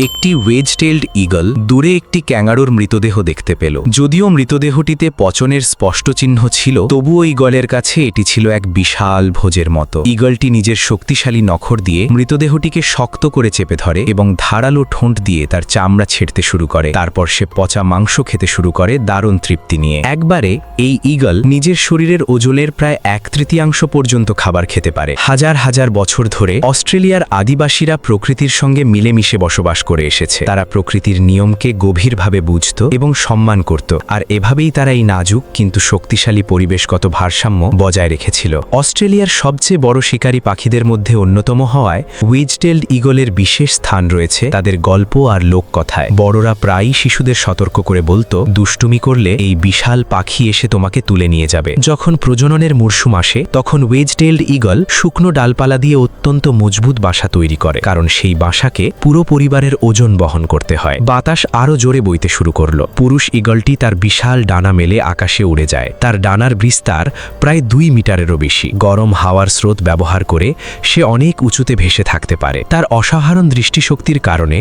একটি wedge-tailed eagle দূরে একটি ক্যাঙ্গারুর মৃতদেহ দেখতে পেল। যদিও মৃতদেহটিতে পচনের স্পষ্ট চিহ্ন ছিল, তবুও ঈগলের কাছে এটি ছিল এক বিশাল ভোজের মতো। ঈগলটি নিজের শক্তিশালী নখর দিয়ে মৃতদেহটিকে শক্ত করে চেপে ধরে এবং ধারালো ঠোঁট দিয়ে তার চামড়া ছেড়তে শুরু করে। তারপর সে পচা মাংস খেতে শুরু করে দারুণ তৃপ্তি নিয়ে। একবারে এই ঈগল নিজের শরীরের ওজনের প্রায় 1/3 পর্যন্ত খাবার খেতে পারে। হাজার হাজার বছর ধরে অস্ট্রেলিয়ার আদিবাসীরা প্রকৃতির সঙ্গে মিলেমিশে বসবাস করে এসেছে। তারা প্রকৃতির নিয়মকে গভীরভাবে বুঝত এবং সম্মান করত, আর এভাবেই তারা এই নাজুক কিন্তু শক্তিশালী পরিবেশগত ভারসাম্য বজায় রেখেছিল। অস্ট্রেলিয়ার সবচেয়ে বড় শিকারী পাখিদের মধ্যে অন্যতম হওয়ায় ওয়েজ-টেইলড ঈগলের বিশেষ স্থান রয়েছে তাদের গল্প আর লোককথায়। বড়রা প্রায়ই শিশুদের সতর্ক করে বলতো, দুষ্টুমি করলে এই বিশাল পাখি এসে তোমাকে তুলে নিয়ে যাবে। যখন প্রজননের মরশুম আসে, তখন ওয়েজ-টেইলড ঈগল শুকনো ডালপালা দিয়ে অত্যন্ত মজবুত বাসা তৈরি করে, কারণ সেই বাসাকে পুরো পরিবারের ওজন বহন করতে হয়। বাতাস আরও জোরে বইতে শুরু করল। পুরুষ ঈগলটি তার বিশাল ডানা মেলে আকাশে উড়ে যায়। তার ডানার বিস্তার প্রায় 2 মিটারেরও বেশি। গরম হাওয়ার স্রোত ব্যবহার করে সে অনেক উঁচুতে ভেসে থাকতে পারে। তার অসাধারণ দৃষ্টিশক্তির কারণে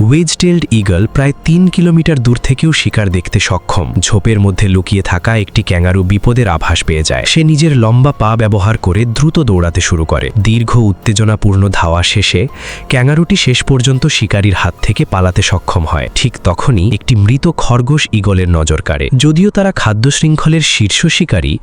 ওয়েজ-টেইলড ঈগল প্রায় 3 কিলোমিটার দূর থেকেও শিকার দেখতে সক্ষম। ঝোপের মধ্যে লুকিয়ে থাকা একটি ক্যাঙ্গারু বিপদের আভাস পেয়ে যায়। সে নিজের লম্বা পা ব্যবহার করে দ্রুত দৌড়াতে শুরু করে। দীর্ঘ উত্তেজনাপূর্ণ ধাওয়া শেষে ক্যাঙ্গারুটি শেষ পর্যন্ত শিকারীর হাত থেকে পালাতে সক্ষম হয়। ঠিক তখনই একটি মৃত খরগোশ ঈগলের নজর কাড়ে। যদিও তারা খাদ্য শৃঙ্খলের শীর্ষ শিকারী,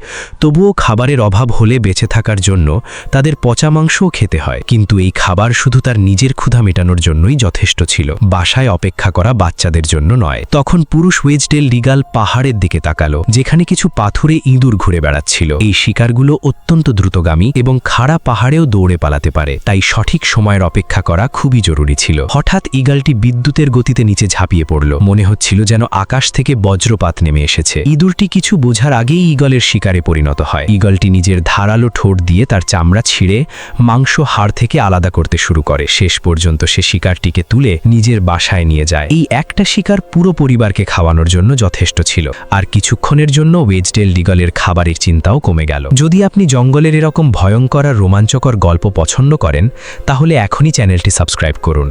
তবুও খাবারের অভাব হলে বেঁচে থাকার জন্য তাদের পচা মাংসও খেতে হয়। কিন্তু এই খাবার শুধু তার নিজের ক্ষুধা মেটানোর জন্যই যথেষ্ট ছিল, বাসায় অপেক্ষা করা বাচ্চাদের জন্য নয়। তখন পুরুষ ওয়েজ-টেইলড ঈগল পাহাড়ের দিকে তাকালো, যেখানে কিছু পাথুরে ইঁদুর ঘুরে বেড়াচ্ছিল। এই শিকারগুলো অত্যন্ত দ্রুতগামী এবং খাড়া পাহাড়েও দৌড়ে পালাতে পারে, তাই সঠিক সময়ের অপেক্ষা করা খুবই জরুরি ছিল। হঠাৎ ঈগলটি বিদ্যুতের গতিতে নিচে ঝাঁপিয়ে পড়ল। মনে হচ্ছিল যেন আকাশ থেকে বজ্রপাত নেমে এসেছে। ইঁদুরটি কিছু বোঝার আগেই ঈগলের শিকারে পরিণত হয়। ঈগলটি নিজের ধারালো ঠোঁট দিয়ে তার চামড়া ছিঁড়ে মাংস হাড় থেকে আলাদা করতে শুরু করে। শেষ পর্যন্ত সে শিকারটিকে তুলে নিজের বাসায় নিয়ে যায়। এই একটা শিকার পুরো পরিবারকে খাওয়ানোর জন্য যথেষ্ট ছিল, আর কিছুক্ষণের জন্য ওয়েজ-টেইলড ঈগলের খাবারের চিন্তাও কমে গেল। যদি আপনি জঙ্গলের এরকম ভয়ঙ্কর আর রোমাঞ্চকর গল্প পছন্দ করেন, তাহলে এখনই চ্যানেলটি সাবস্ক্রাইব করুন।